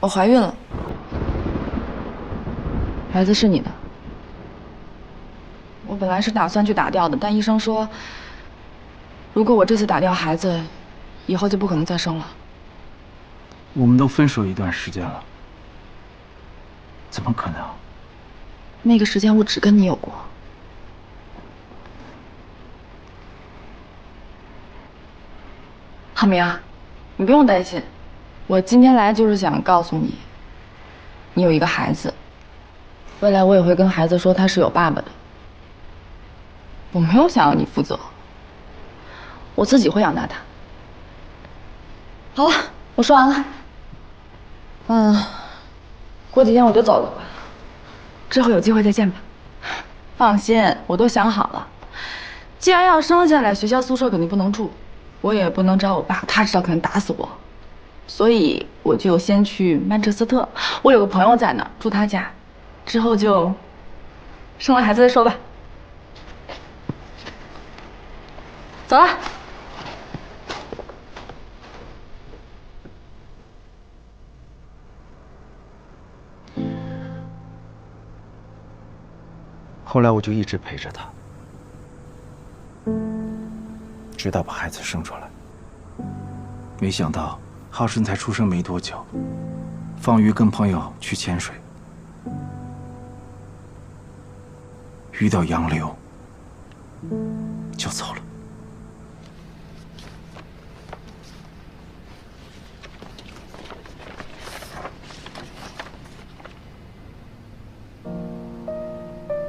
我怀孕了，孩子是你的。我本来是打算去打掉的，但医生说，如果我这次打掉孩子，以后就不可能再生了。我们都分手一段时间了，怎么可能？那个时间我只跟你有过。浩明，你不用担心，我今天来就是想告诉你，你有一个孩子，未来我也会跟孩子说他是有爸爸的。我没有想要你负责，我自己会养大他。好了，我说完了。过几天我就走了，之后有机会再见吧。放心，我都想好了，既然要生下来，学校宿舍肯定不能住，我也不能找我爸，他知道肯定打死我，所以我就先去曼彻斯特，我有个朋友在那儿，住他家，之后就生了孩子再说吧。走了。后来我就一直陪着他，直到把孩子生出来。没想到浩辰才出生没多久，放鱼跟朋友去潜水，遇到洋流，就走了。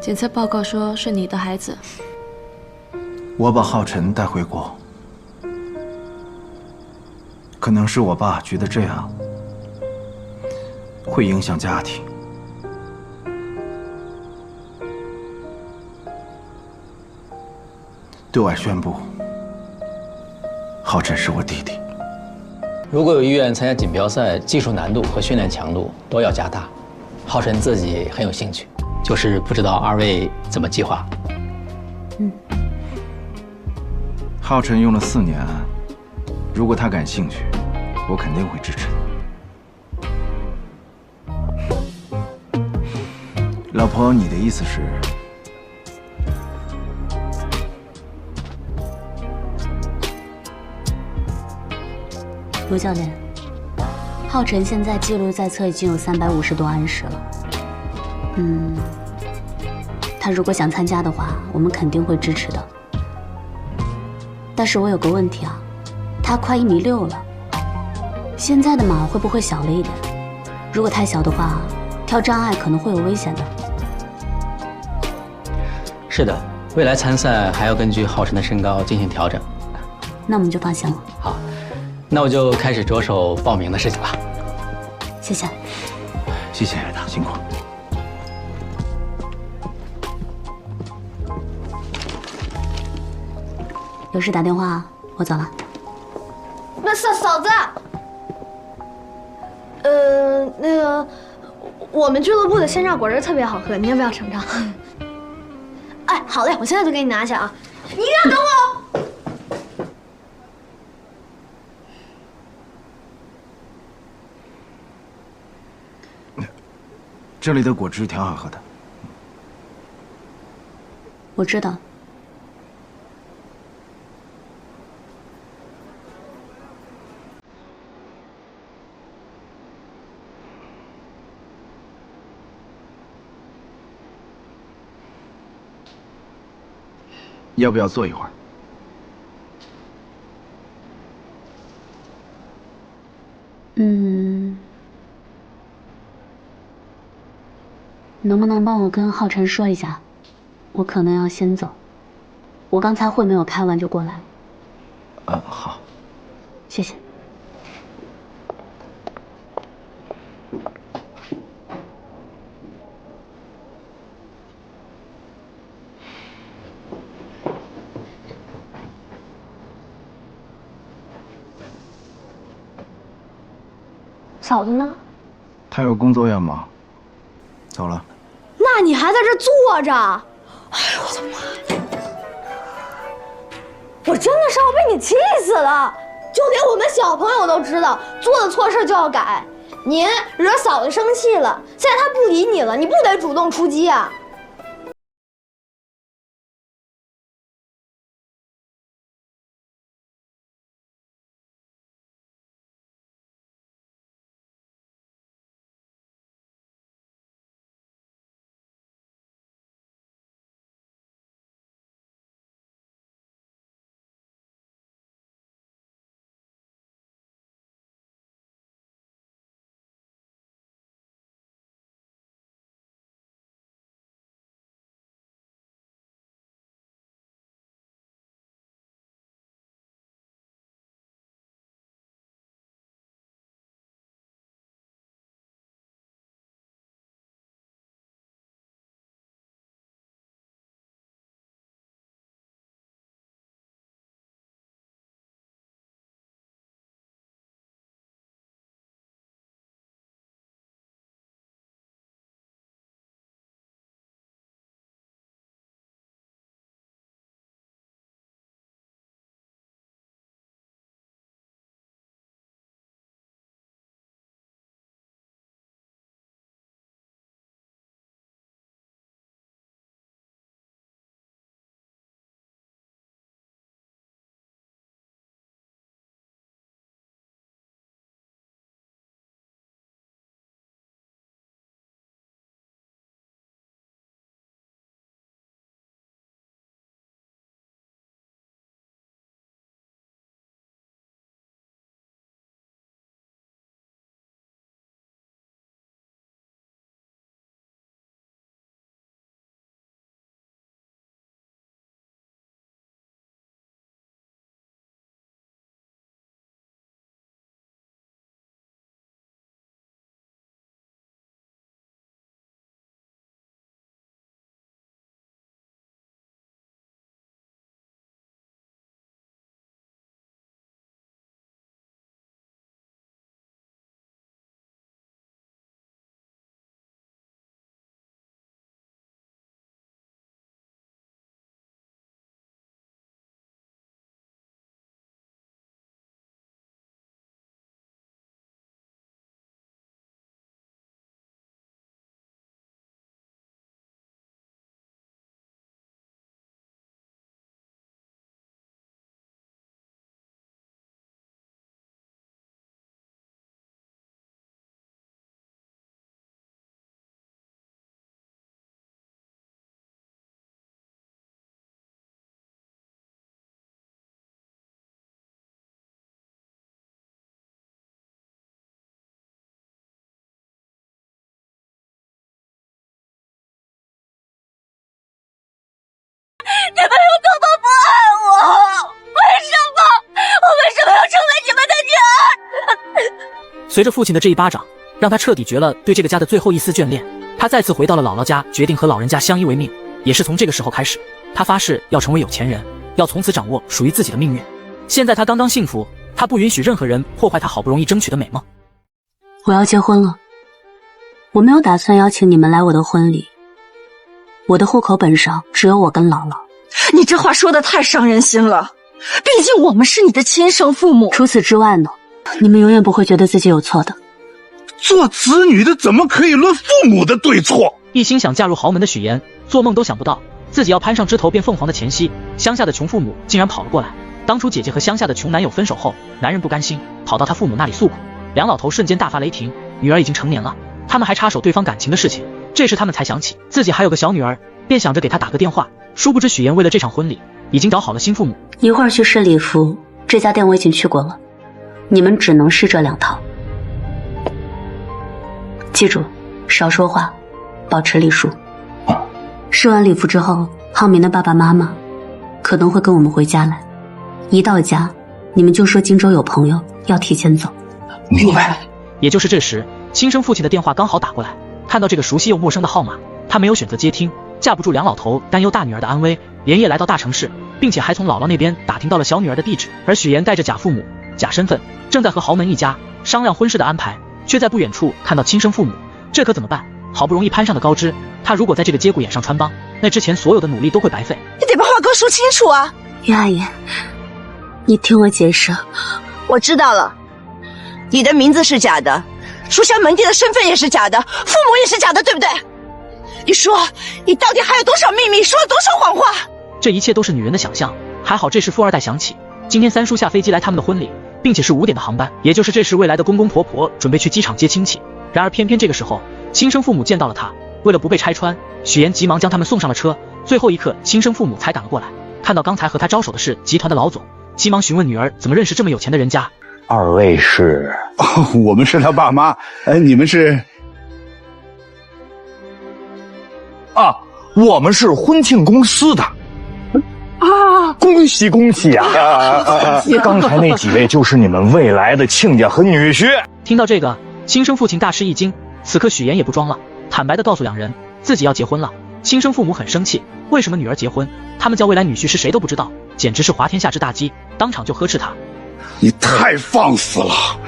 检测报告说是你的孩子。我把浩辰带回国，可能是我爸觉得这样会影响家庭，对外宣布浩辰是我弟弟。如果有意愿参加锦标赛，技术难度和训练强度都要加大。浩辰自己很有兴趣，就是不知道二位怎么计划。浩辰用了4年，如果他感兴趣，我肯定会支持的。老婆，你的意思是？卢教练，浩辰现在记录在册已经有350多安时了。他如果想参加的话，我们肯定会支持的。但是我有个问题啊，他快1.6米了，现在的马会不会小了一点？如果太小的话，跳障碍可能会有危险的。是的，未来参赛还要根据浩辰的身高进行调整。那我们就放心了。好，那我就开始着手报名的事情了。谢谢。谢谢，辛苦。有事打电话，我走了。那嫂子，那个我们俱乐部的鲜榨果汁特别好喝，你要不要尝尝？哎，好嘞，我现在就给你拿去啊！你一定要等我。这里的果汁挺好喝的。我知道。要不要坐一会儿？能不能帮我跟浩辰说一下，我可能要先走。我刚才会没有开完就过来了。好。谢谢。嫂子呢？他有工作要忙，走了。那你还在这坐着？哎呦我的妈呀！我真的是要被你气死了！就连我们小朋友都知道，做的错事就要改。您惹嫂子生气了，现在她不理你了，你不得主动出击啊？你们有多么不爱我？为什么？我为什么要成为你们的女儿？随着父亲的这一巴掌，让他彻底绝了对这个家的最后一丝眷恋。他再次回到了姥姥家，决定和老人家相依为命。也是从这个时候开始，他发誓要成为有钱人，要从此掌握属于自己的命运。现在他刚刚幸福，他不允许任何人破坏他好不容易争取的美梦。我要结婚了，我没有打算邀请你们来我的婚礼。我的户口本上只有我跟姥姥。你这话说得太伤人心了，毕竟我们是你的亲生父母。除此之外呢，你们永远不会觉得自己有错的。做子女的怎么可以论父母的对错？一心想嫁入豪门的许岩，做梦都想不到自己要攀上枝头变凤凰的前夕，乡下的穷父母竟然跑了过来。当初姐姐和乡下的穷男友分手后，男人不甘心，跑到他父母那里诉苦。梁老头瞬间大发雷霆，女儿已经成年了，他们还插手对方感情的事情。这时他们才想起自己还有个小女儿，便想着给她打个电话。殊不知许岩为了这场婚礼，已经找好了新父母。一会儿去试礼服，这家店我已经去过了，你们只能试这2套。记住，少说话，保持礼数。试完礼服之后，浩明的爸爸妈妈可能会跟我们回家来。一到家，你们就说荆州有朋友要提前走。明白。也就是这时，亲生父亲的电话刚好打过来。看到这个熟悉又陌生的号码，他没有选择接听。架不住梁老头担忧大女儿的安危，连夜来到大城市，并且还从姥姥那边打听到了小女儿的地址。而许岩带着假父母、假身份，正在和豪门一家商量婚事的安排，却在不远处看到亲生父母，这可怎么办？好不容易攀上的高枝，他如果在这个节骨眼上穿帮，那之前所有的努力都会白费。你得把话给我说清楚啊！于阿姨，你听我解释。我知道了，你的名字是假的，书香门第的身份也是假的，父母也是假的，对不对？你说，你到底还有多少秘密，说了多少谎话？这一切都是女人的想象。还好这时富二代想起，今天三叔下飞机来他们的婚礼，并且是5点的航班，也就是这时未来的公公婆婆准备去机场接亲戚。然而偏偏这个时候，亲生父母见到了他，为了不被拆穿，许岩急忙将他们送上了车。最后一刻，亲生父母才赶了过来，看到刚才和他招手的是集团的老总，急忙询问女儿怎么认识这么有钱的人家。2位是？我们是他爸妈。你们是？啊，我们是婚庆公司的。啊，恭喜恭喜啊！刚才那几位就是你们未来的亲家和女婿。听到这个，亲生父亲大吃一惊。此刻许岩也不装了，坦白地告诉两人自己要结婚了。亲生父母很生气，为什么女儿结婚，他们叫未来女婿是谁都不知道，简直是滑天下之大稽，当场就呵斥他。你太放肆了！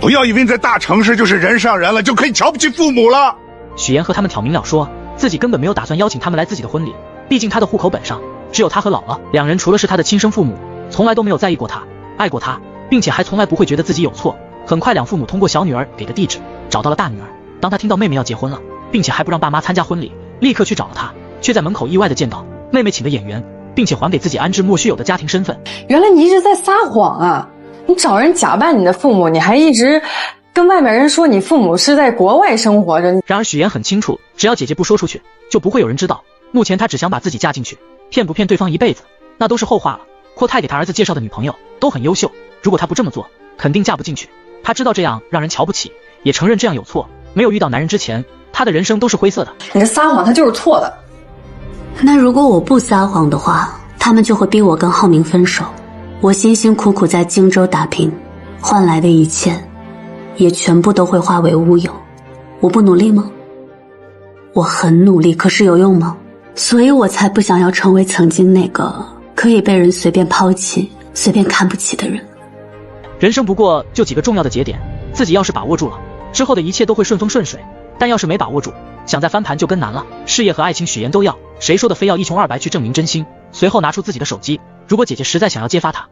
不要以为在大城市就是人上人了，就可以瞧不起父母了。许岩和他们挑明了说，自己根本没有打算邀请他们来自己的婚礼，毕竟他的户口本上只有他和姥姥两人，除了是他的亲生父母，从来都没有在意过他，爱过他，并且还从来不会觉得自己有错。很快两父母通过小女儿给的地址找到了大女儿。当他听到妹妹要结婚了，并且还不让爸妈参加婚礼，立刻去找了她，却在门口意外的见到妹妹请的演员，并且还给自己安置莫须有的家庭身份。原来你一直在撒谎啊！你找人假扮你的父母，你还一直跟外面人说你父母是在国外生活着。然而许岩很清楚，只要姐姐不说出去，就不会有人知道。目前他只想把自己嫁进去，骗不骗对方一辈子，那都是后话了。阔太给他儿子介绍的女朋友都很优秀，如果他不这么做，肯定嫁不进去。他知道这样让人瞧不起，也承认这样有错。没有遇到男人之前，他的人生都是灰色的。你的撒谎他就是错的。那如果我不撒谎的话，他们就会逼我跟浩明分手。我辛辛苦苦在荆州打拼换来的一切，也全部都会化为乌有。我不努力吗？我很努力，可是有用吗？所以我才不想要成为曾经那个可以被人随便抛弃、随便看不起的人。人生不过就几个重要的节点，自己要是把握住了，之后的一切都会顺风顺水。但要是没把握住，想再翻盘就更难了。事业和爱情许岩都要，谁说的非要一穷二白去证明真心？随后拿出自己的手机，如果姐姐实在想要揭发他，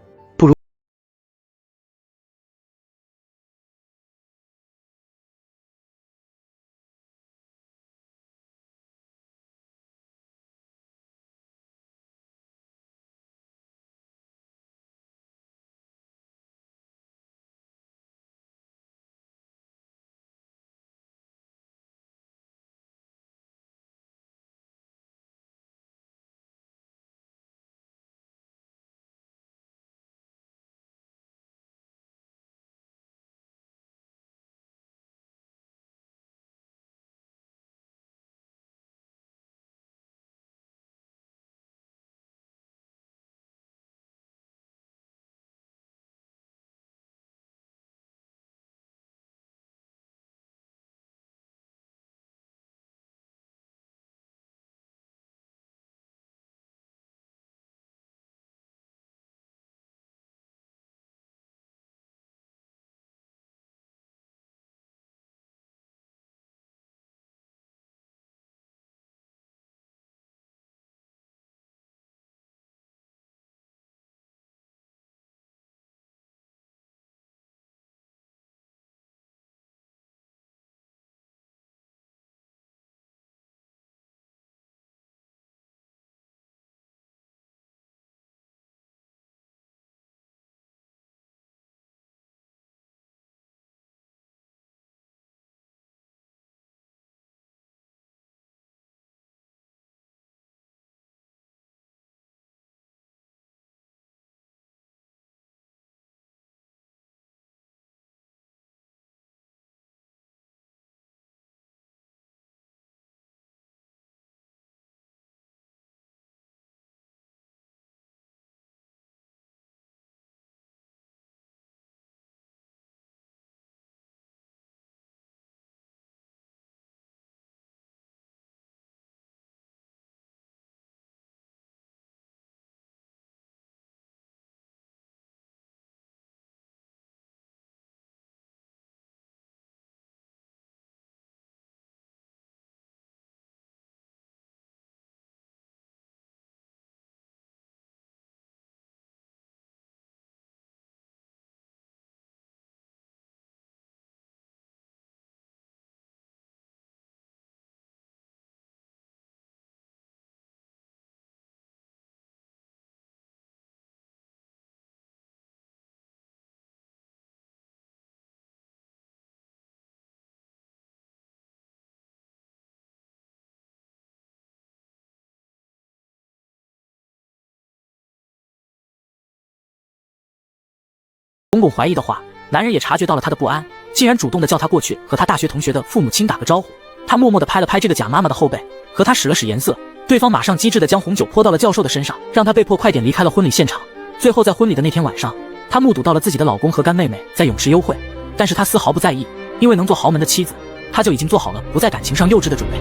公公怀疑的话，男人也察觉到了她的不安，竟然主动的叫她过去和她大学同学的父母亲打个招呼。她默默地拍了拍这个假妈妈的后背，和她使了使颜色，对方马上机智地将红酒泼到了教授的身上，让她被迫快点离开了婚礼现场。最后在婚礼的那天晚上，她目睹到了自己的老公和干妹妹在泳池幽会，但是她丝毫不在意，因为能做豪门的妻子，她就已经做好了不在感情上幼稚的准备。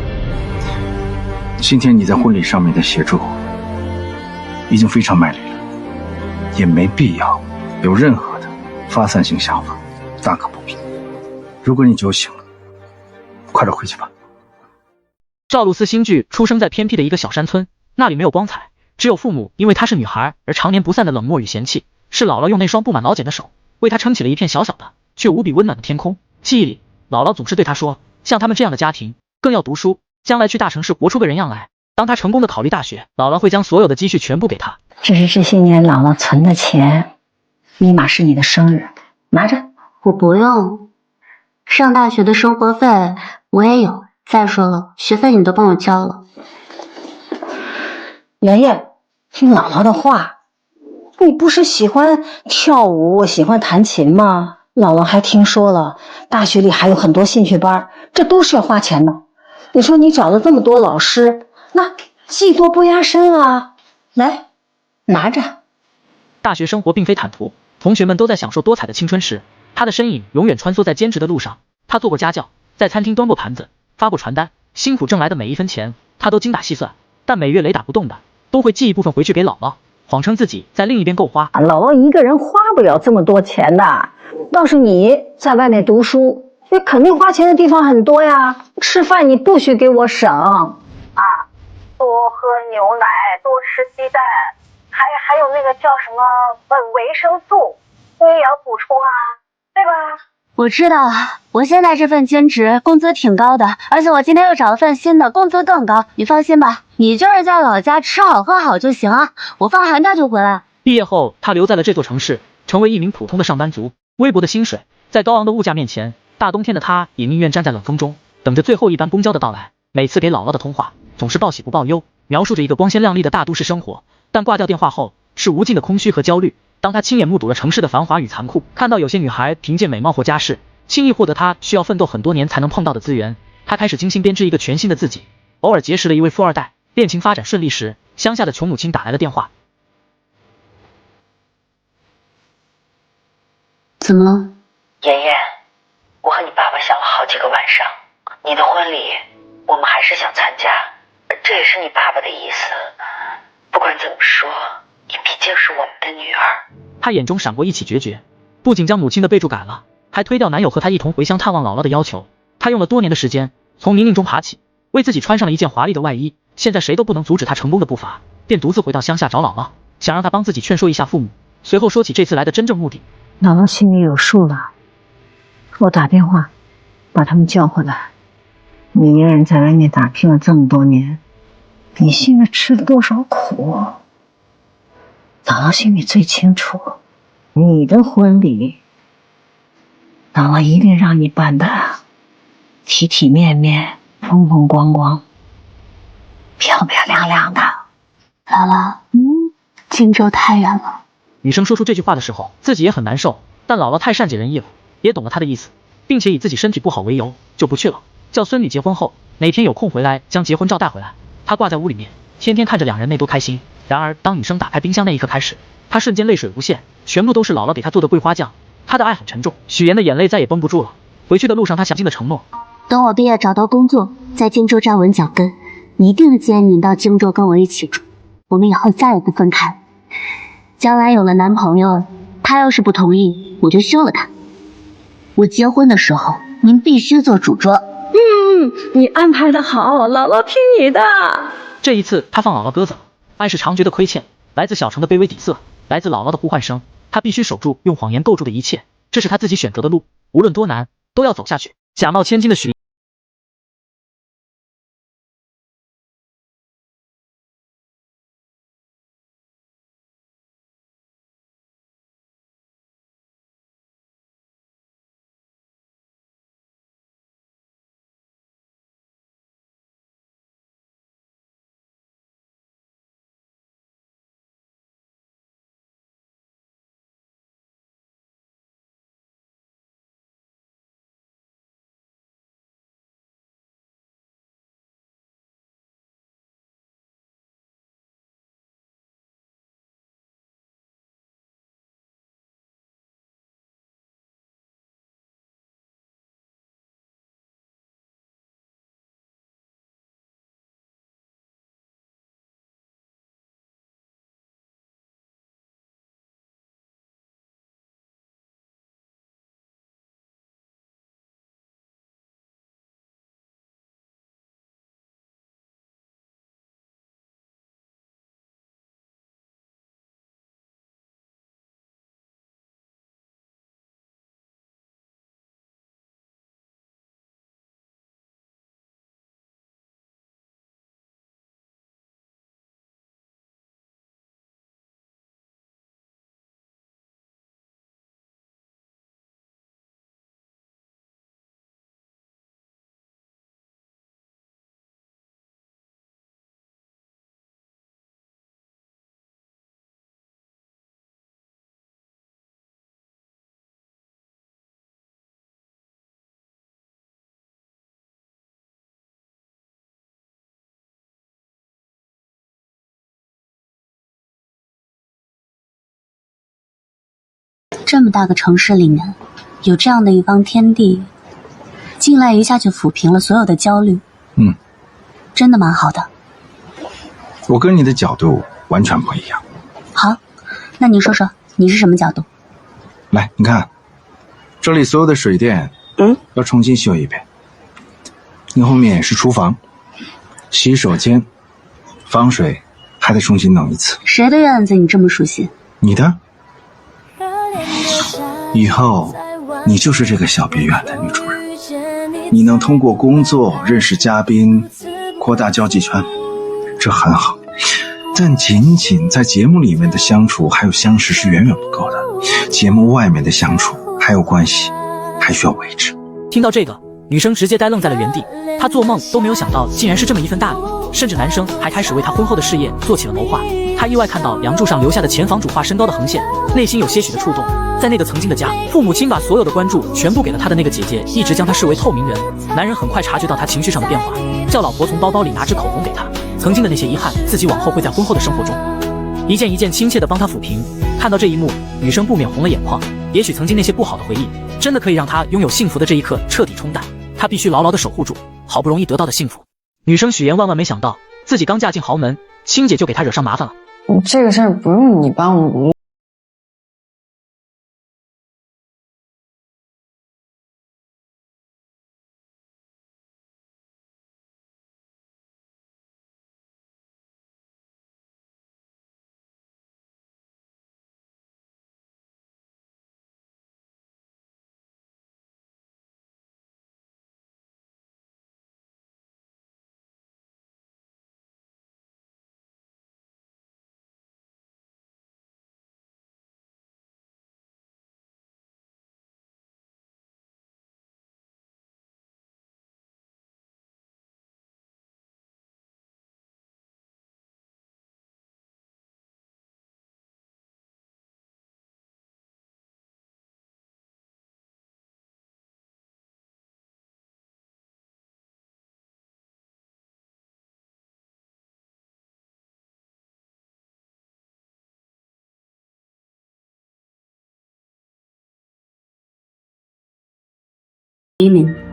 今天你在婚礼上面的协助已经非常卖力了，也没必要有任何的发散性想法，大可不必。如果你酒醒了，快点回去吧。赵露思新剧出生在偏僻的一个小山村，那里没有光彩，只有父母因为她是女孩而常年不散的冷漠与嫌弃，是姥姥用那双布满老茧的手为她撑起了一片小小的却无比温暖的天空。记忆里，姥姥总是对她说，像他们这样的家庭更要读书，将来去大城市活出个人样来。当她成功的考虑大学，姥姥会将所有的积蓄全部给她。这是这些年姥姥存的钱，密码是你的生日，拿着。我不用，上大学的生活费我也有。再说了，学费你都帮我交了。妍妍，听姥姥的话，你不是喜欢跳舞，喜欢弹琴吗？姥姥还听说了，大学里还有很多兴趣班，这都是要花钱的。你说你找了这么多老师，那技多不压身啊！来，拿着。大学生活并非坦途，同学们都在享受多彩的青春时，他的身影永远穿梭在兼职的路上。他做过家教，在餐厅端过盘子，发过传单，辛苦挣来的每一分钱，他都精打细算，但每月雷打不动的都会寄一部分回去给姥姥，谎称自己在另一边够花。姥姥一个人花不了这么多钱的，要是你在外面读书，那肯定花钱的地方很多呀。吃饭你不许给我省啊，多喝牛奶，多吃鸡蛋，还有那个叫什么维生素，你也要补充啊，对吧？我知道，我现在这份兼职工资挺高的，而且我今天又找了份新的，工资更高。你放心吧，你就是在老家吃好喝好就行啊，我放寒假就回来。毕业后，他留在了这座城市，成为一名普通的上班族。微薄的薪水，在高昂的物价面前，大冬天的他也宁愿站在冷风中，等着最后一班公交的到来。每次给姥姥的通话，总是报喜不报忧，描述着一个光鲜亮丽的大都市生活。但挂掉电话后，是无尽的空虚和焦虑。当他亲眼目睹了城市的繁华与残酷，看到有些女孩凭借美貌或家世，轻易获得他需要奋斗很多年才能碰到的资源，他开始精心编织一个全新的自己。偶尔结识了一位富二代，恋情发展顺利时，乡下的穷母亲打来了电话。怎么了？妍妍，我和你爸爸想了好几个晚上，你的婚礼我们还是想参加，这也是你爸爸的意思。不管怎么说，你毕竟是我们的女儿。他眼中闪过一起决绝，不仅将母亲的备注改了，还推掉男友和他一同回乡探望姥姥的要求。他用了多年的时间，从泥泞中爬起，为自己穿上了一件华丽的外衣。现在谁都不能阻止他成功的步伐，便独自回到乡下找姥姥，想让他帮自己劝说一下父母。随后说起这次来的真正目的。姥姥心里有数了，我打电话把他们叫回来。你一个人在外面打拼了这么多年，你现在吃了多少苦，姥姥心里最清楚。你的婚礼，姥姥一定让你办的体体面面、风风光光、漂漂亮亮的。姥姥，荆州太远了。女生说出这句话的时候，自己也很难受，但姥姥太善解人意了，也懂了她的意思，并且以自己身体不好为由，就不去了。叫孙女结婚后，哪天有空回来将结婚照带回来。她挂在屋里面，天天看着两人那多开心。然而，当女生打开冰箱那一刻开始，她瞬间泪水无限，全部都是姥姥给她做的桂花酱。她的爱很沉重，许妍的眼泪再也绷不住了。回去的路上，她详尽的承诺，等我毕业找到工作，在荆州站稳脚跟，一定接你到荆州跟我一起住，我们以后再也不分开。将来有了男朋友，他要是不同意，我就休了他。我结婚的时候，您必须做主桌。你安排的好，姥姥听你的。这一次，他放姥姥鸽子了，爱是常觉得亏欠，来自小城的卑微底色，来自姥姥的呼唤声。他必须守住用谎言构筑的一切，这是他自己选择的路，无论多难，都要走下去。假冒千金的许这么大个城市里面，有这样的一方天地，进来一下就抚平了所有的焦虑。真的蛮好的。我跟你的角度完全不一样。好，那你说说你是什么角度？来，你看，这里所有的水电，要重新修一遍。你后面是厨房、洗手间、防水，还得重新弄一次。谁的院子你这么熟悉？你的。以后你就是这个小别院的女主人，你能通过工作认识嘉宾，扩大交际圈，这很好。但仅仅在节目里面的相处还有相识是远远不够的，节目外面的相处还有关系，还需要维持。听到这个，女生直接呆愣在了原地，她做梦都没有想到竟然是这么一份大礼，甚至男生还开始为她婚后的事业做起了谋划。她意外看到梁柱上留下的前房主画身高的横线，内心有些许的触动。在那个曾经的家，父母亲把所有的关注全部给了她的那个姐姐，一直将她视为透明人。男人很快察觉到她情绪上的变化，叫老婆从包包里拿支口红给她。曾经的那些遗憾，自己往后会在婚后的生活中一件一件亲切地帮她抚平。看到这一幕，女生不免红了眼眶。也许曾经那些不好的回忆，真的可以让她拥有幸福的这一刻彻底冲淡。她必须牢牢地守护住好不容易得到的幸福。女生许妍万万没想到，自己刚嫁进豪门，亲姐就给她惹上麻烦了。这个事儿不用你帮我。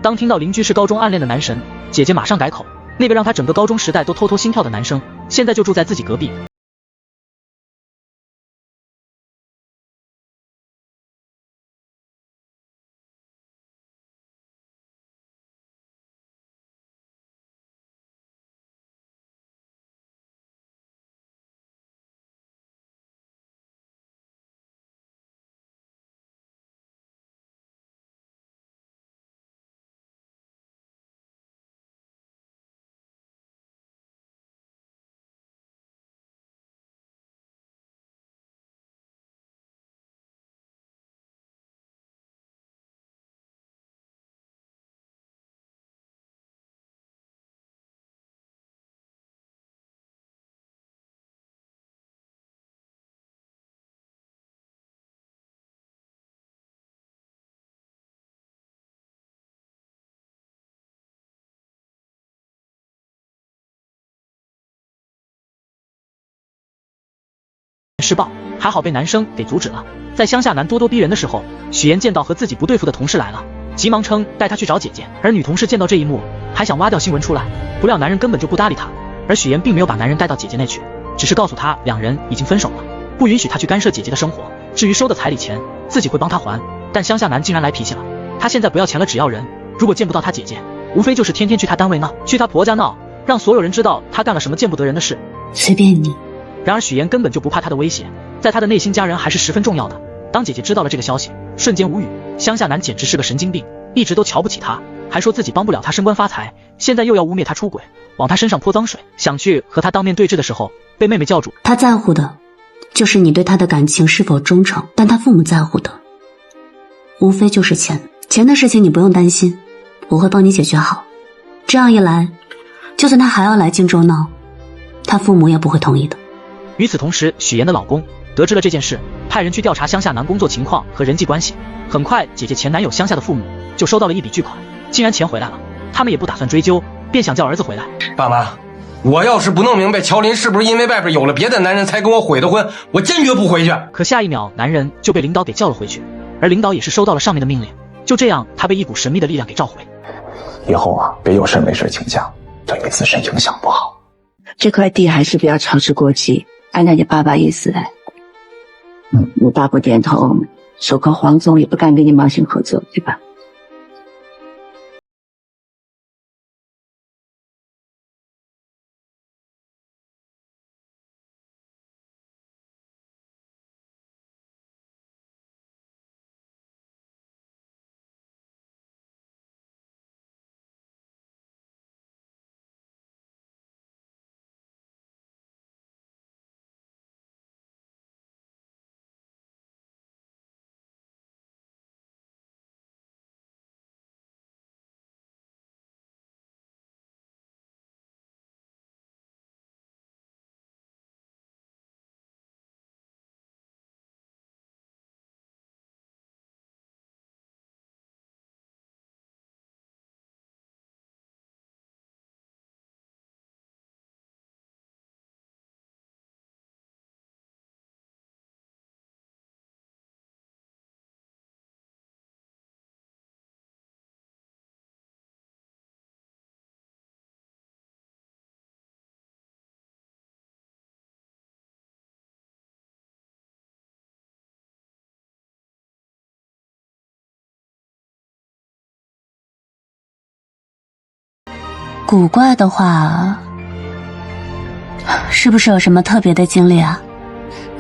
当听到邻居是高中暗恋的男神，姐姐马上改口，那个让她整个高中时代都偷偷心跳的男生，现在就住在自己隔壁。施暴，还好被男生给阻止了。在乡下男咄咄逼人的时候，许妍见到和自己不对付的同事来了，急忙称带他去找姐姐。而女同事见到这一幕，还想挖掉新闻出来，不料男人根本就不搭理她。而许妍并没有把男人带到姐姐那去，只是告诉她两人已经分手了，不允许她去干涉姐姐的生活。至于收的彩礼钱，自己会帮她还。但乡下男竟然来脾气了，他现在不要钱了，只要人。如果见不到他姐姐，无非就是天天去他单位闹，去他婆家闹，让所有人知道他干了什么见不得人的事。随便你。然而许妍根本就不怕他的威胁，在他的内心家人还是十分重要的。当姐姐知道了这个消息，瞬间无语。乡下男简直是个神经病，一直都瞧不起他，还说自己帮不了他升官发财，现在又要污蔑他出轨，往他身上泼脏水。想去和他当面对质的时候，被妹妹叫住。他在乎的就是你对他的感情是否忠诚，但他父母在乎的无非就是钱。钱的事情你不用担心，我会帮你解决好。这样一来，就算他还要来荆州闹，他父母也不会同意的。与此同时，许妍的老公得知了这件事，派人去调查乡下男工作情况和人际关系。很快，姐姐前男友乡下的父母就收到了一笔巨款，既然钱回来了，他们也不打算追究，便想叫儿子回来。爸妈，我要是不弄明白乔林是不是因为外边有了别的男人才跟我悔的婚，我坚决不回去。可下一秒，男人就被领导给叫了回去，而领导也是收到了上面的命令。就这样，他被一股神秘的力量给召回。以后啊，别有事没事请假，对你自身影响不好。这块地还是不要操之过急，按照你爸爸意思来。你爸不点头，手铐黄总也不敢跟你盲行合作，对吧？古怪的话，是不是有什么特别的经历啊？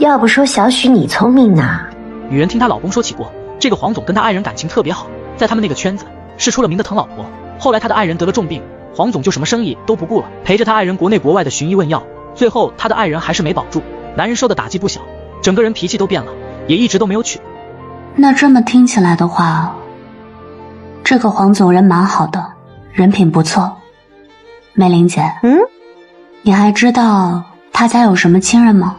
要不说小许你聪明呢。女人听她老公说起过，这个黄总跟他爱人感情特别好，在他们那个圈子是出了名的疼老婆。后来他的爱人得了重病，黄总就什么生意都不顾了，陪着他爱人国内国外的寻医问药。最后他的爱人还是没保住，男人受的打击不小，整个人脾气都变了，也一直都没有娶。那这么听起来的话，这个黄总人蛮好的，人品不错。梅玲姐，你还知道他家有什么亲人吗？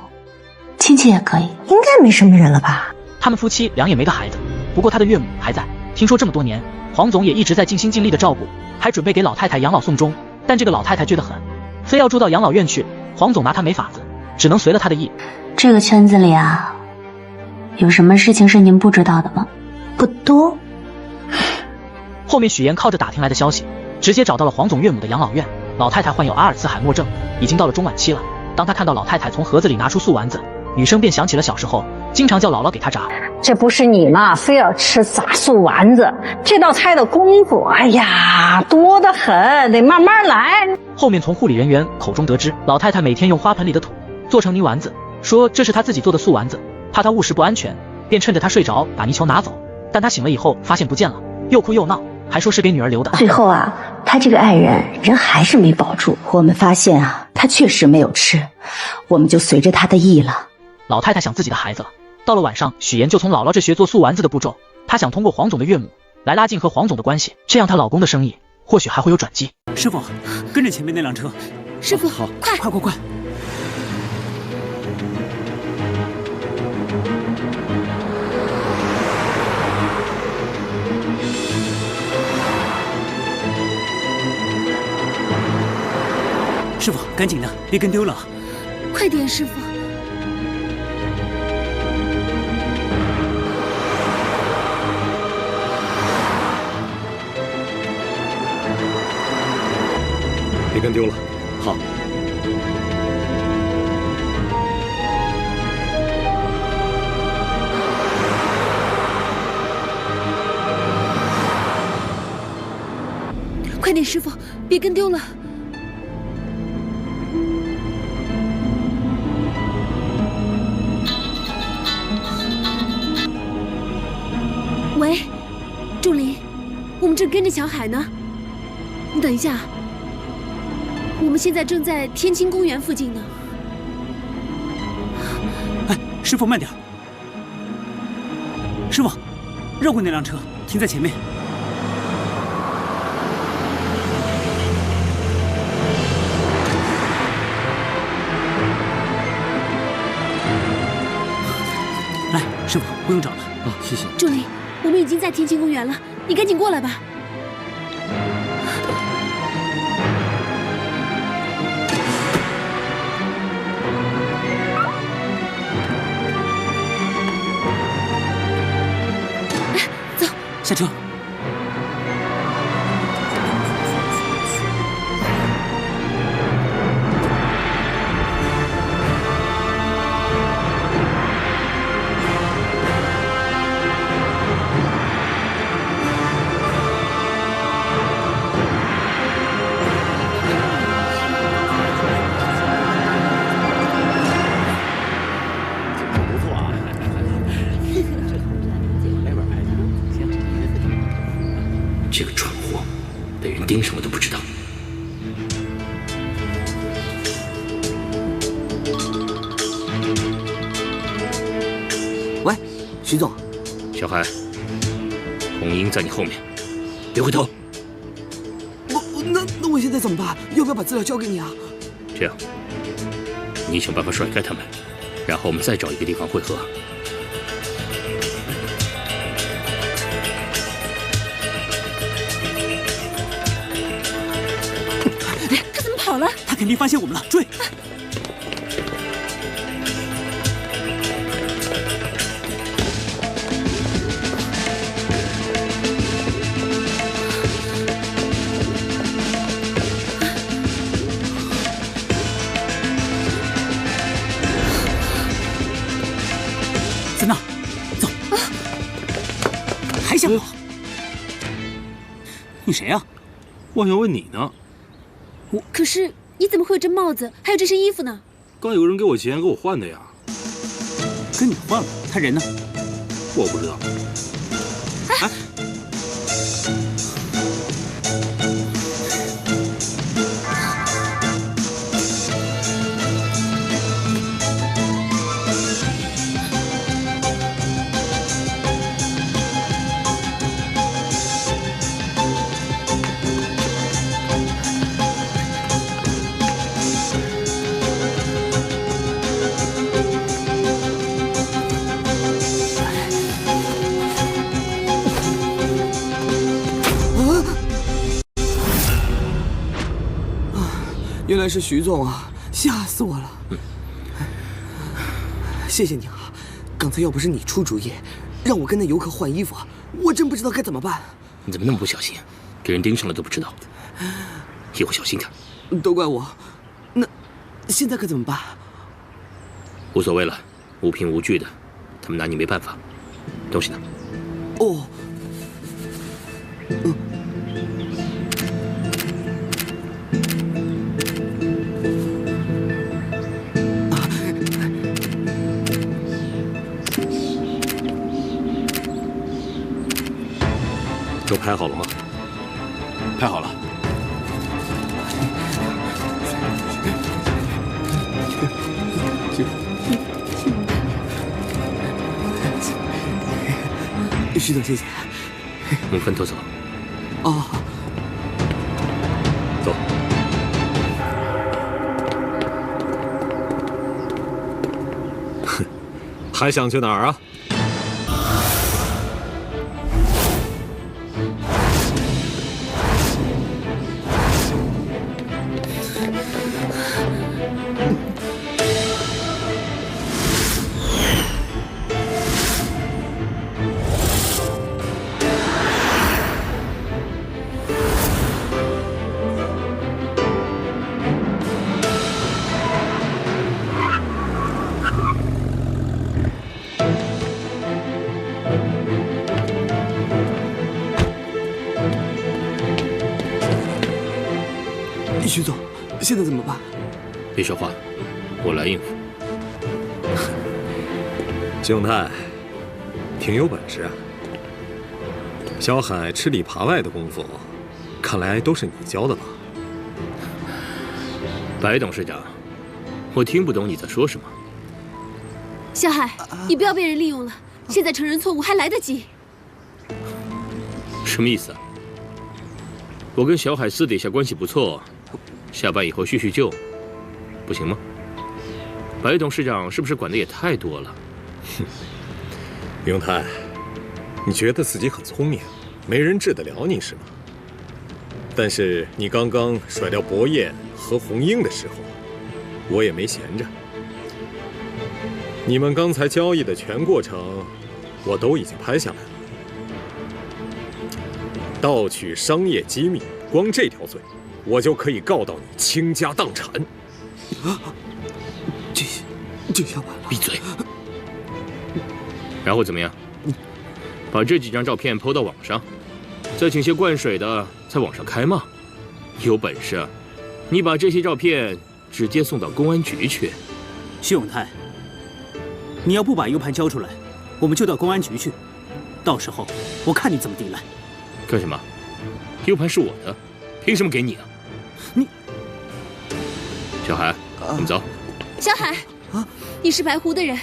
亲戚也可以。应该没什么人了吧？他们夫妻俩也没个孩子，不过他的岳母还在。听说这么多年，黄总也一直在尽心尽力的照顾，还准备给老太太养老送终。但这个老太太倔得很，非要住到养老院去，黄总拿她没法子，只能随了她的意。这个圈子里啊，有什么事情是您不知道的吗？不多。后面许岩靠着打听来的消息，直接找到了黄总岳母的养老院。老太太患有阿尔茨海默症，已经到了中晚期了。当她看到老太太从盒子里拿出素丸子，女生便想起了小时候经常叫姥姥给她炸。这不是你嘛，非要吃炸素丸子，这道菜的功夫，哎呀，多得很，得慢慢来。后面从护理人员口中得知，老太太每天用花盆里的土做成泥丸子，说这是她自己做的素丸子，怕她误食不安全，便趁着她睡着把泥球拿走。但她醒了以后发现不见了，又哭又闹，还说是给女儿留的。最后啊，他这个爱人人还是没保住。我们发现啊，他确实没有吃，我们就随着他的意了。老太太想自己的孩子了。到了晚上，许岩就从姥姥这学做素丸子的步骤，她想通过黄总的岳母来拉近和黄总的关系，这样她老公的生意或许还会有转机。师傅，跟着前面那辆车。师傅，好，快！师傅，赶紧的，别跟丢了。快点，师傅。别跟丢了。好。快点，师傅，别跟丢了。喂，仲林，我们正跟着小海呢。你等一下，我们现在正在天清公园附近呢。哎，师傅慢点。师傅，绕过那辆车，停在前面。来，师傅，不用找了。啊，谢谢。仲林，我们已经在天清公园了，你赶紧过来吧。下车。这个蠢货，被人盯什么都不知道。喂，徐总，小海，红英在你后面，别回头。那我现在怎么办？要不要把资料交给你啊？这样，你想办法甩开他们，然后我们再找一个地方汇合。好了，他肯定发现我们了，追！在那，走！还想跑？你谁呀？我想问你呢。可是你怎么会有这帽子，还有这身衣服呢？刚有人给我钱给我换的呀。跟你换了，他人呢？我不知道。哎，原来是徐总啊，吓死我了！谢谢你啊，刚才要不是你出主意，让我跟那游客换衣服，我真不知道该怎么办。你怎么那么不小心，给人盯上了都不知道？以后小心点。都怪我。那现在可怎么办？无所谓了，无凭无据的，他们拿你没办法。东西呢？哦。都拍好了吗？拍好了。徐总，谢谢。我们分头走。哦。走。哼，还想去哪儿啊？徐总，现在怎么办？别说话，我来应付。静泰，挺有本事啊。小海吃里扒外的功夫，看来都是你教的吧？白董事长，我听不懂你在说什么。小海，你不要被人利用了，现在承认错误还来得及。什么意思啊？我跟小海私底下关系不错，下班以后叙叙旧，不行吗？白董事长是不是管的也太多了？哼，永泰，你觉得自己很聪明，没人治得了你是吗？但是你刚刚甩掉薄燕和红英的时候，我也没闲着。你们刚才交易的全过程，我都已经拍下来了。盗取商业机密，光这条罪，我就可以告到你倾家荡产。这下完了！闭嘴！然后怎么样？把这几张照片抛到网上，再请些灌水的在网上开骂。有本事，你把这些照片直接送到公安局去。徐永泰，你要不把 U 盘交出来，我们就到公安局去。到时候我看你怎么抵赖。干什么 ？U 盘是我的，凭什么给你啊？你，小海，我们走。小海，你是白狐的人，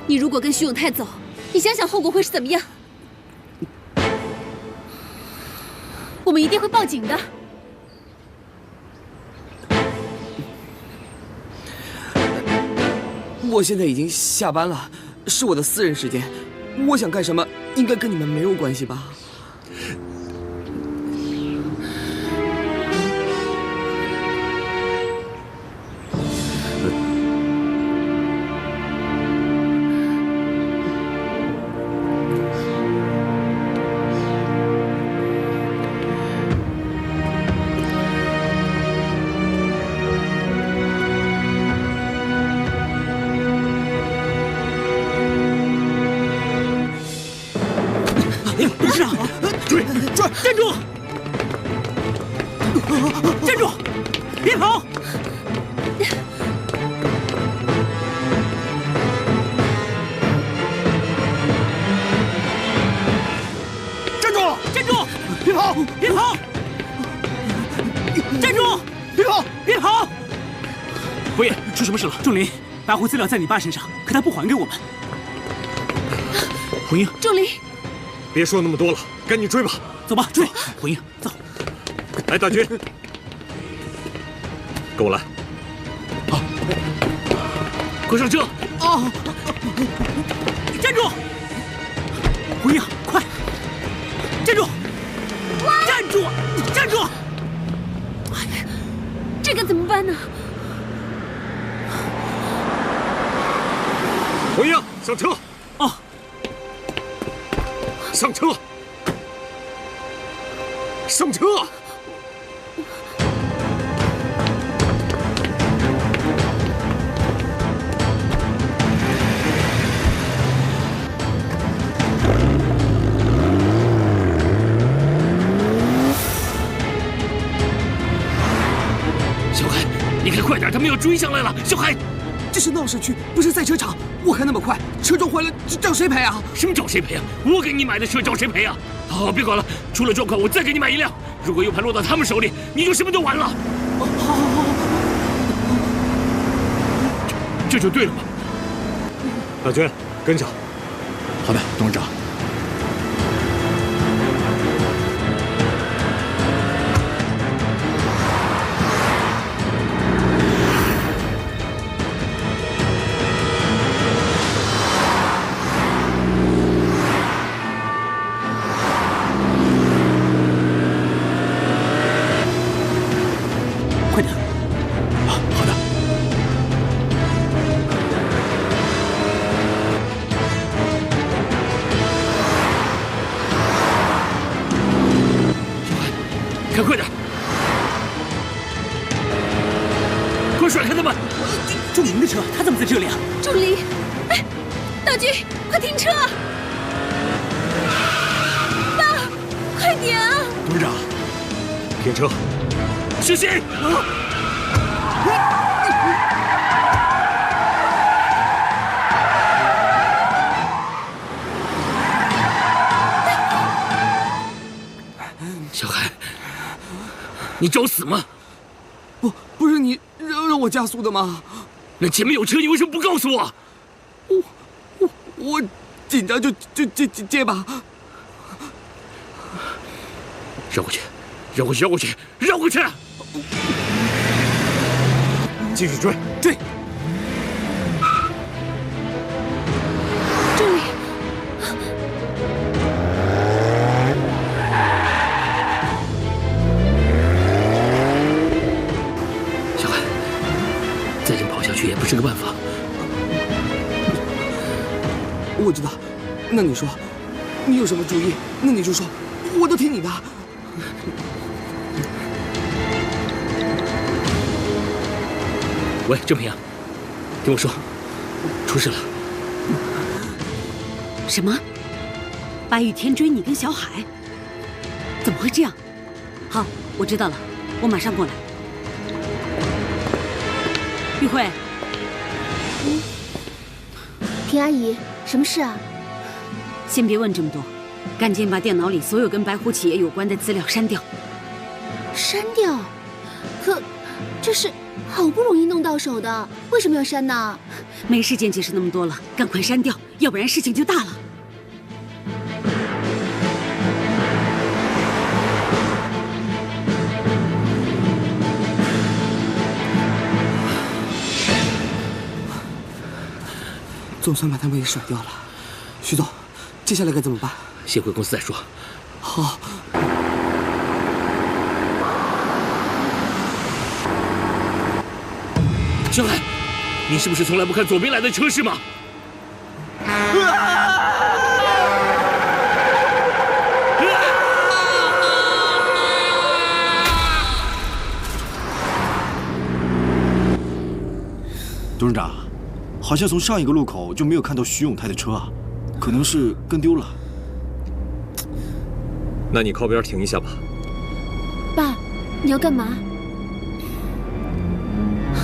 你如果跟徐永泰走，你想想后果会是怎么样？我们一定会报警的。我现在已经下班了，是我的私人时间，我想干什么应该跟你们没有关系吧？董事长，追！站住！站住！别跑！站住！站住！别跑！别跑！站住！别跑！别跑！伯爷，出什么事了？仲林，白狐资料在你爸身上，可他不还给我们。红英，仲林。别说那么多了，赶紧追吧！走吧，追！红英，走！来，大军，跟我来！好，快上车！啊！站住！红英，快！站住！站住！站住！这该怎么办呢？红英，上车！哦。上车！上车！小海，你开快点，他们要追上来了！小海，这是闹市区，不是赛车场。我开那么快，车撞坏了，找谁赔啊？什么找谁赔啊？我给你买的车，找谁赔啊？好，别管了，出了状况我再给你买一辆。如果 U 盘落到他们手里，你就什么都完了。好，这就对了嘛。大军，跟上。好的，董事长。快点！好的。开快点！快甩开他们！仲林的车，他怎么在这里啊？仲林，哎，大军，快停车！爸，快点啊！董事长，停车！小心！小海，你找死吗？不是你让我加速的吗？那前面有车，你为什么不告诉我？我紧张就结巴。绕过去，绕过去，绕过去，绕过去！继续追，追！仲林，小海，再这么跑下去也不是个办法。我知道，那你说，你有什么主意？那你就说，我都听你的。喂，郑平，听我说，出事了。什么？白雨天追你跟小海？怎么会这样？好，我知道了，我马上过来。玉慧，平阿姨，什么事啊？先别问这么多，赶紧把电脑里所有跟白虎企业有关的资料删掉。删掉？可这是好不容易弄到手的，为什么要删呢？没时间解释那么多了，赶快删掉，要不然事情就大了。总算把他们给甩掉了。徐总，接下来该怎么办？先回公司再说。好。小海，你是不是从来不看左边来的车是吗？董事长，好像从上一个路口就没有看到徐永泰的车啊，可能是跟丢了。那你靠边停一下吧。爸，你要干嘛？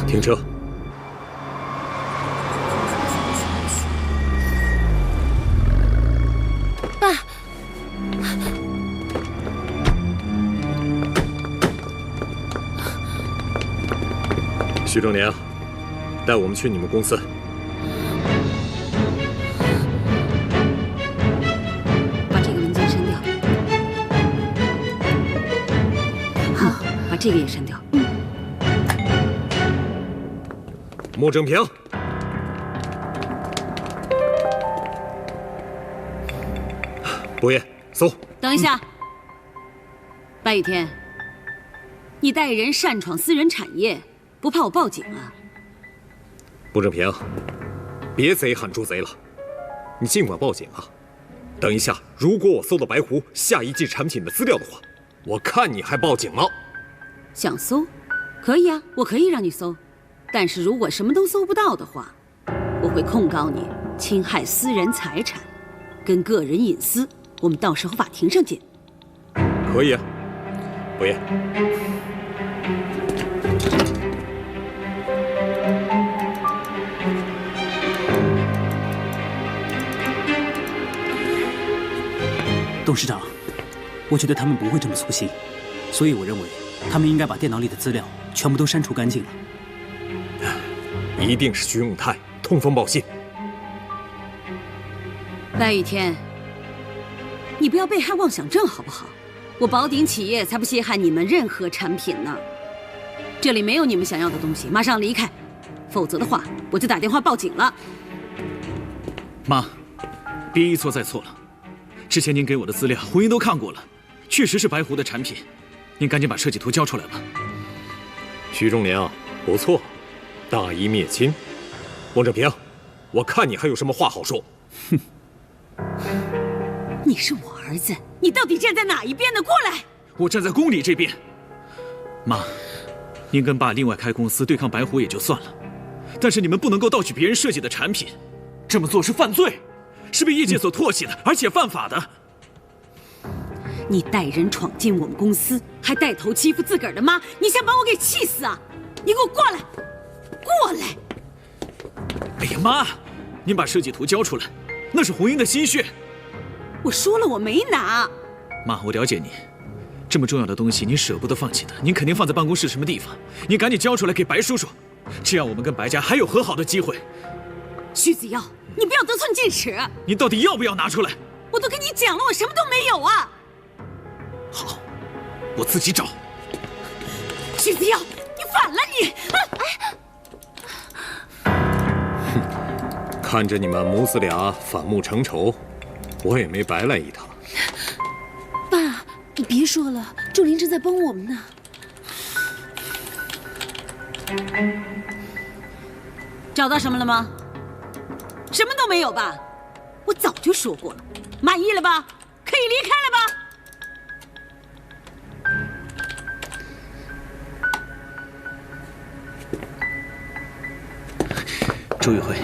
停车。爸。徐正年，带我们去你们公司。把这个文件删掉。好，把这个也删掉。莫正平，伯爷，搜。等一下，白雨天，你带人擅闯私人产业，不怕我报警啊？莫正平，别贼喊捉贼了，你尽管报警啊。等一下，如果我搜到白狐下一季产品的资料的话，我看你还报警吗？想搜，可以啊，我可以让你搜。但是如果什么都搜不到的话，我会控告你侵害私人财产跟个人隐私，我们到时候法庭上见。可以啊，伯爷。董事长，我觉得他们不会这么粗心，所以我认为他们应该把电脑里的资料全部都删除干净了。一定是徐永泰通风报信。白雨天，你不要被害妄想症好不好？我宝鼎企业才不稀罕你们任何产品呢。这里没有你们想要的东西，马上离开，否则的话我就打电话报警了。妈，别一错再错了。之前您给我的资料，胡英都看过了，确实是白狐的产品。您赶紧把设计图交出来吧。徐仲年啊，不错，大义灭亲。王正平，我看你还有什么话好说？哼，你是我儿子，你到底站在哪一边呢？过来！我站在公理这边。妈，您跟爸另外开公司对抗白狐也就算了，但是你们不能够盗取别人设计的产品，这么做是犯罪，是被业界所唾弃的，而且犯法的。你带人闯进我们公司，还带头欺负自个儿的妈，你想把我给气死啊？你给我过来！过来！哎呀，妈，您把设计图交出来，那是红英的心血。我说了，我没拿。妈，我了解你，这么重要的东西您舍不得放弃的，您肯定放在办公室什么地方？您赶紧交出来给白叔叔，这样我们跟白家还有和好的机会。徐子耀，你不要得寸进尺！您到底要不要拿出来？我都跟你讲了，我什么都没有啊！好，我自己找。徐子耀，你反了你！看着你们母子俩反目成仇，我也没白来一趟。爸，你别说了，仲林正在帮我们呢。找到什么了吗？什么都没有吧？我早就说过了，满意了吧？可以离开了吧？周玉慧，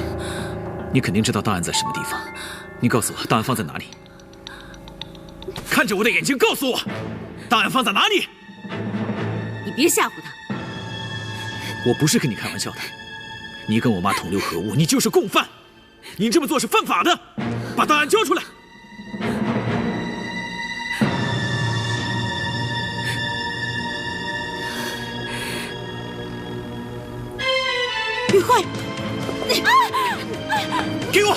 你肯定知道档案在什么地方，你告诉我档案放在哪里？看着我的眼睛告诉我，档案放在哪里？你别吓唬他。我不是跟你开玩笑的，你跟我妈同流合污，你就是共犯，你这么做是犯法的，把档案交出来。玉慧，给我！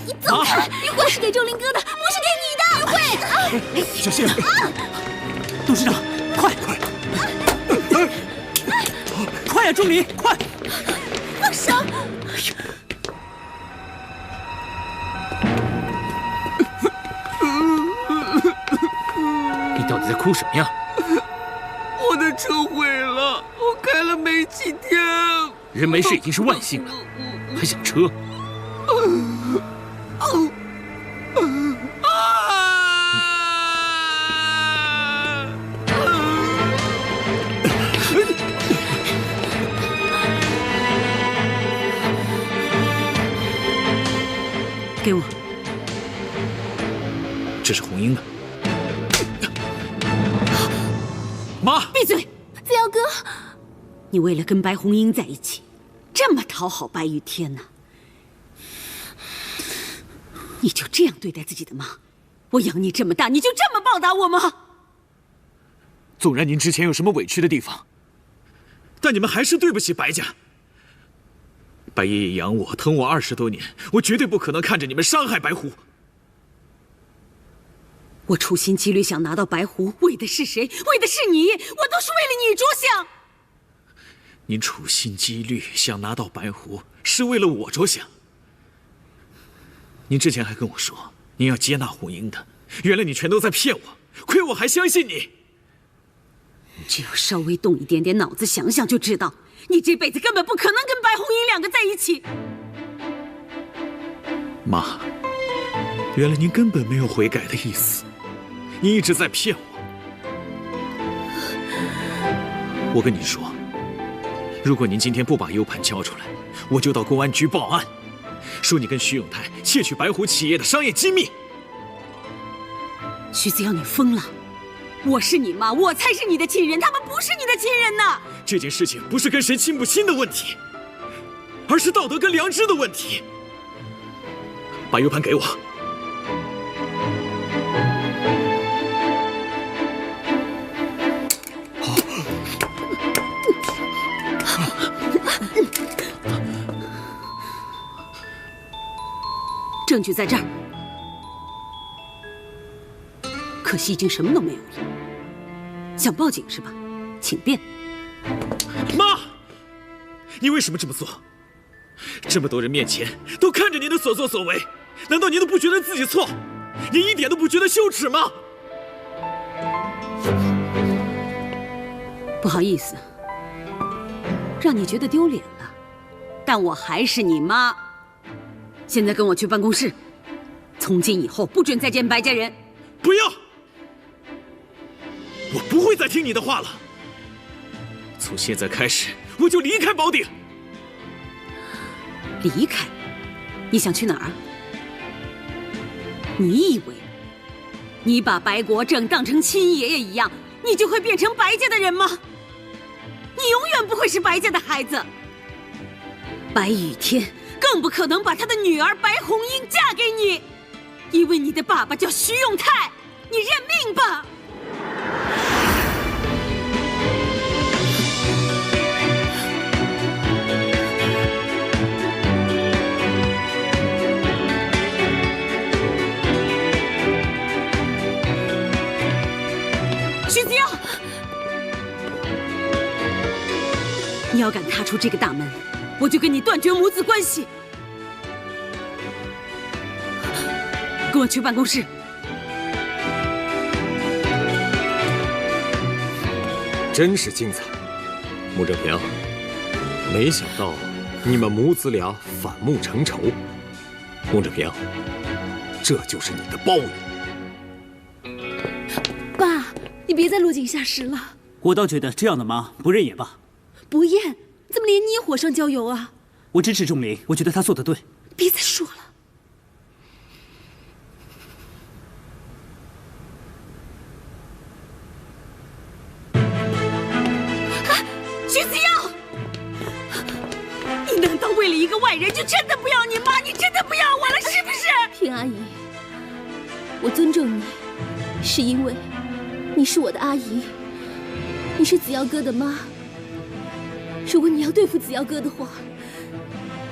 你走开！玉慧是给周林哥的，不是给你的。玉慧，小心！董事长，快！快呀，钟离，快！放手！你到底在哭什么呀？我的车毁了，我开了没几天。人没事已经是万幸了，还想车？给我。这是红英的。妈，闭嘴！子尧哥，你为了跟白红英在一起，这么讨好白雨天呢？你就这样对待自己的妈？我养你这么大，你就这么报答我吗？纵然您之前有什么委屈的地方，但你们还是对不起白家。白爷爷养我、疼我20多年，我绝对不可能看着你们伤害白狐。我处心积虑想拿到白狐，为的是谁？为的是你，我都是为了你着想。您处心积虑想拿到白狐，是为了我着想。您之前还跟我说您要接纳红英的，原来你全都在骗我，亏我还相信你。只要稍微动一点点脑子想想就知道，你这辈子根本不可能跟白红英两个在一起。妈，原来您根本没有悔改的意思，你一直在骗我。我跟你说，如果您今天不把 U 盘交出来，我就到公安局报案，说你跟徐永泰窃取白狐企业的商业机密。徐子尧，你疯了！我是你妈，我才是你的亲人，他们不是你的亲人呐！这件事情不是跟谁亲不亲的问题，而是道德跟良知的问题。把 U 盘给我。证据在这儿，可惜已经什么都没有了。想报警是吧？请便。妈，你为什么这么做？这么多人面前都看着您的所作所为，难道您都不觉得自己错？您一点都不觉得羞耻吗？不好意思，让你觉得丢脸了，但我还是你妈。现在跟我去办公室，从今以后不准再见白家人。不要！我不会再听你的话了。从现在开始，我就离开宝鼎。离开？你想去哪儿？你以为你把白国正当成亲爷爷一样，你就会变成白家的人吗？你永远不会是白家的孩子。白雨天更不可能把他的女儿白红英嫁给你，因为你的爸爸叫徐永泰。你认命吧！徐子尧，你要敢踏出这个大门，我就跟你断绝母子关系。跟我去办公室。真是精彩，穆正平，没想到你们母子俩反目成仇。穆正平，这就是你的报应。爸，你别再落井下石了。我倒觉得这样的妈不认也罢。不验，怎么连你也火上浇油啊？我支持仲林，我觉得他做得对。别再说了。徐子耀，你难道为了一个外人就真的不要你妈？你真的不要我了是不是？平阿姨，我尊重你，是因为你是我的阿姨，你是子耀哥的妈。如果你要对付子耀哥的话，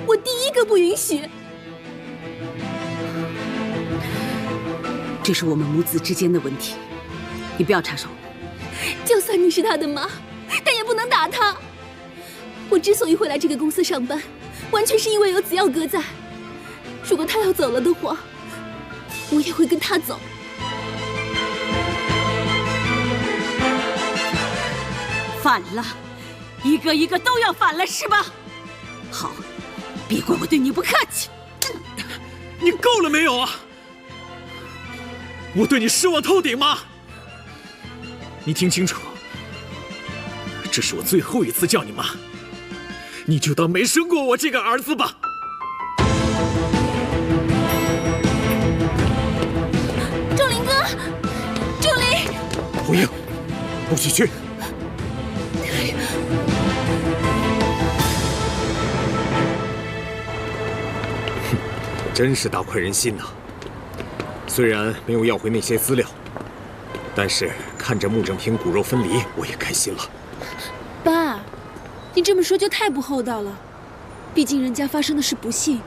我第一个不允许。这是我们母子之间的问题，你不要插手。就算你是他的妈，但也不能打他。我之所以会来这个公司上班，完全是因为有子耀哥在。如果他要走了的话，我也会跟他走。反了，一个一个都要反了是吧？好，别怪我对你不客气。你够了没有啊？我对你失望透顶吗？你听清楚，这是我最后一次叫你妈，你就当没生过我这个儿子吧。仲林哥，仲林，红英，不许去！真是大快人心呐！虽然没有要回那些资料，但是看着穆正平骨肉分离，我也开心了。爸，你这么说就太不厚道了。毕竟人家发生的是不幸，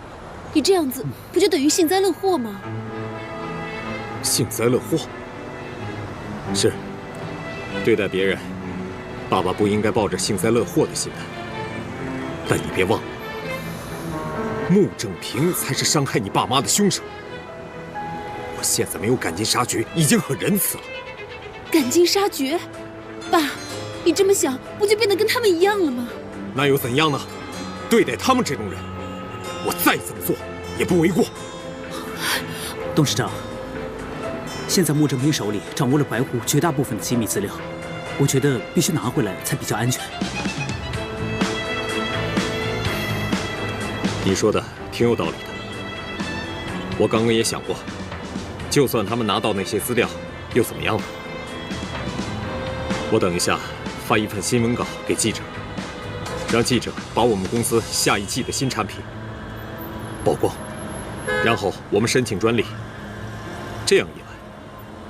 你这样子不就等于幸灾乐祸吗？幸灾乐祸？是，对待别人，爸爸不应该抱着幸灾乐祸的心态。但你别忘了，穆正平才是伤害你爸妈的凶手。我现在没有赶尽杀绝，已经很仁慈了。赶尽杀绝？爸，你这么想，不就变得跟他们一样了吗？那又怎样呢？对待他们这种人，我再怎么做也不为过。董事长，现在穆正平手里掌握了白狐绝大部分的机密资料，我觉得必须拿回来才比较安全。你说的挺有道理的，我刚刚也想过，就算他们拿到那些资料，又怎么样呢？我等一下发一份新闻稿给记者，让记者把我们公司下一季的新产品曝光，然后我们申请专利。这样一来，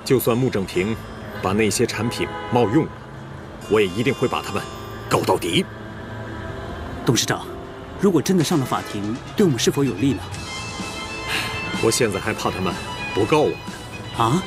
就算穆正平把那些产品冒用了，我也一定会把他们告到底。董事长，如果真的上了法庭，对我们是否有利呢？我现在还怕他们不告我们啊？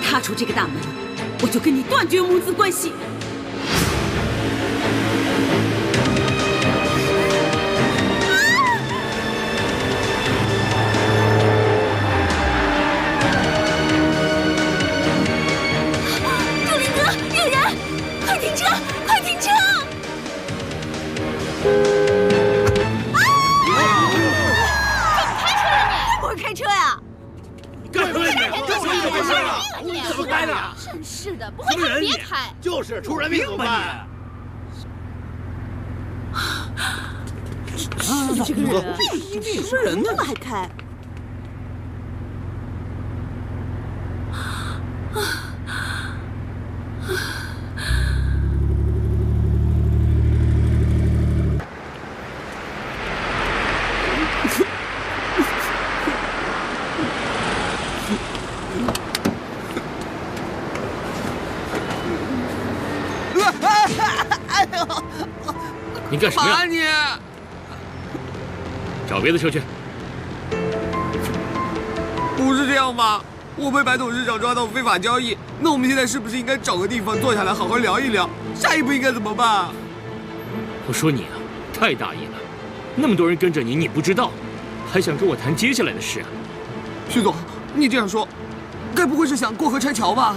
踏出这个大门，我就跟你断绝母子关系。仲林哥，有人！快停车！快停车！会不会开车呀？干什么呀你？干什么呀你？怎么开的？真是的，不会开别开。就是出人命怎么办？你这个人，什么人呢？还开？你干什么呀？你找别的车去。不是这样吧？我被白董事长抓到非法交易，那我们现在是不是应该找个地方坐下来好好聊一聊？下一步应该怎么办？我说你啊，太大意了，那么多人跟着你，你不知道，还想跟我谈接下来的事啊？徐总，你这样说，该不会是想过河拆桥吧？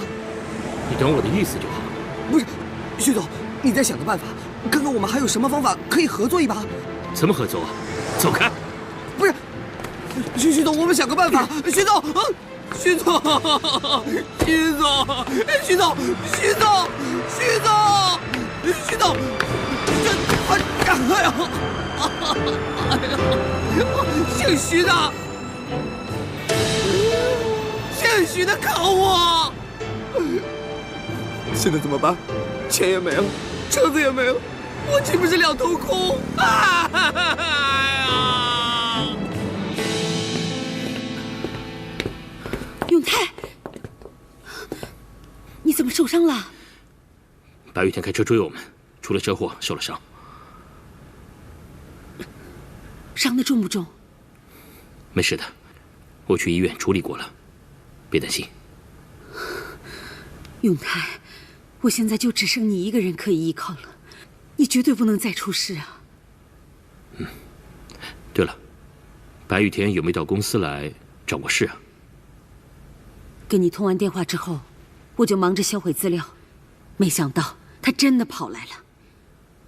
你懂我的意思就好。不是，徐总，你再想个办法，看看我们还有什么方法可以合作一把。怎么合作？走开！不是，徐总，我们想个办法。徐总，徐总，徐总，徐总，徐总，徐总，徐总，哎呀，姓徐的，姓徐的考我，现在怎么办？钱也没了，车子也没了，我岂不是两头空？永泰，你怎么受伤了？白雨天开车追我们，出了车祸，受了伤。伤得重不重？没事的，我去医院处理过了，别担心。永泰，我现在就只剩你一个人可以依靠了，你绝对不能再出事啊！对了，白雨天有没有到公司来找过事啊？跟你通完电话之后，我就忙着销毁资料，没想到他真的跑来了。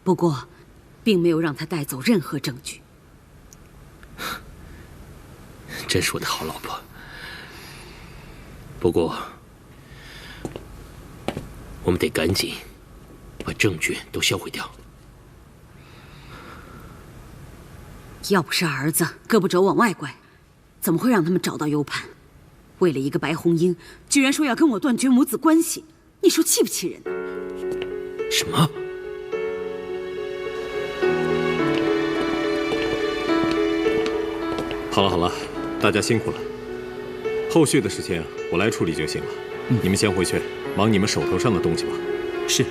不过，并没有让他带走任何证据。真是我的好老婆。不过，我们得赶紧把证据都销毁掉。要不是儿子胳膊肘往外拐，怎么会让他们找到 U 盘？为了一个白红英，居然说要跟我断绝母子关系，你说气不气人呢？什么？好了好了，大家辛苦了。后续的事情我来处理就行了。你们先回去忙你们手头上的东西吧。是。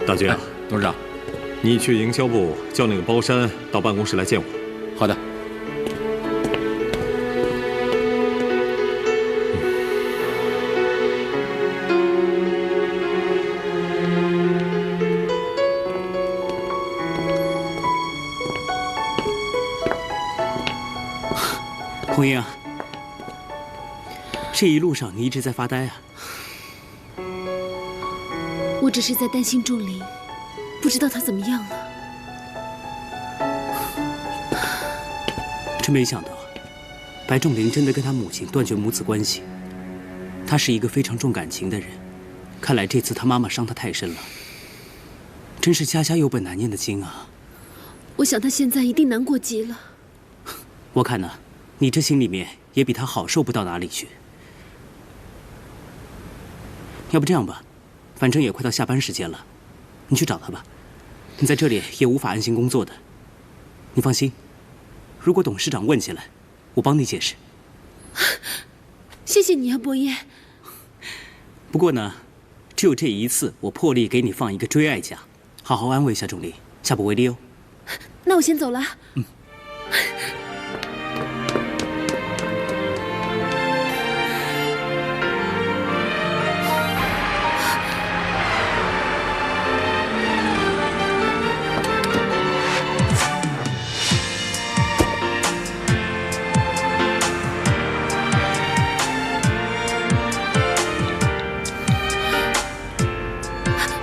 大军啊，董事长，你去营销部叫那个包山到办公室来见我。好的。红英啊，这一路上你一直在发呆啊。我只是在担心仲林，不知道他怎么样了。真没想到，白仲林真的跟他母亲断绝母子关系。他是一个非常重感情的人，看来这次他妈妈伤他太深了。真是家家有本难念的经啊。我想他现在一定难过极了。我看呢，你这心里面也比他好受不到哪里去。要不这样吧，反正也快到下班时间了，你去找他吧。你在这里也无法安心工作的。你放心，如果董事长问起来，我帮你解释。谢谢你啊，伯爷。不过呢，只有这一次，我破例给你放一个追爱假，好好安慰一下仲林，下不为例哦。那我先走了。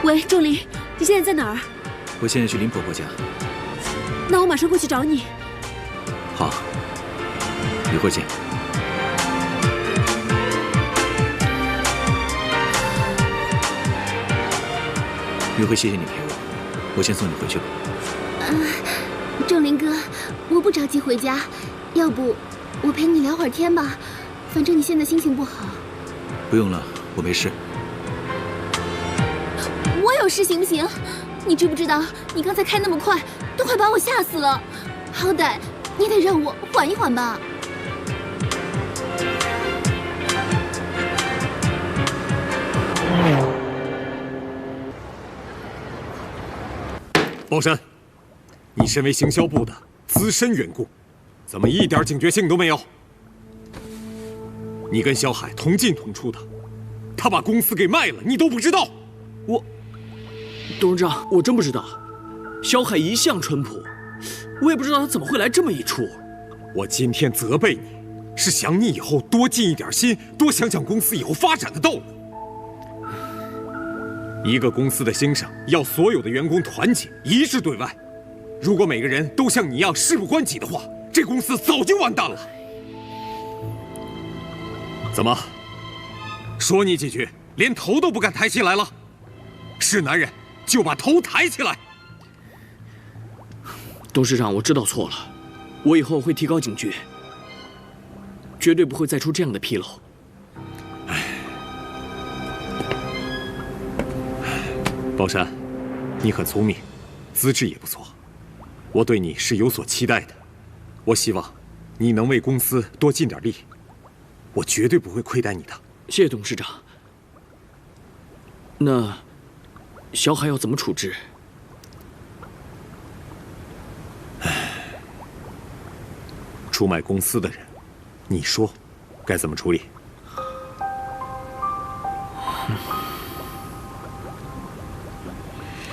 喂，仲林，你现在在哪儿？我现在去林婆婆家。那我马上过去找你。好，一会儿见。于慧，谢谢你陪我，我先送你回去吧。仲林哥，我不着急回家，要不我陪你聊会儿天吧，反正你现在心情不好。不用了，我没事。我有事行不行？你知不知道，你刚才开那么快，都快把我吓死了。好歹你得让我缓一缓吧。宝山，你身为行销部的资深员工，怎么一点警觉性都没有？你跟小海同进同出的，他把公司给卖了，你都不知道？董事长，我真不知道。小海一向淳朴，我也不知道他怎么会来这么一出。我今天责备你，是想你以后多尽一点心，多想想公司以后发展的道路。一个公司的兴盛，要所有的员工团结一致对外。如果每个人都像你一样事不关己的话，这公司早就完蛋了。怎么，说你几句，连头都不敢抬起来了？是男人就把头抬起来。董事长，我知道错了，我以后会提高警觉，绝对不会再出这样的纰漏。宝山，你很聪明，资质也不错，我对你是有所期待的。我希望你能为公司多尽点力，我绝对不会亏待你的。谢谢董事长。那小海要怎么处置？出卖公司的人，你说该怎么处理？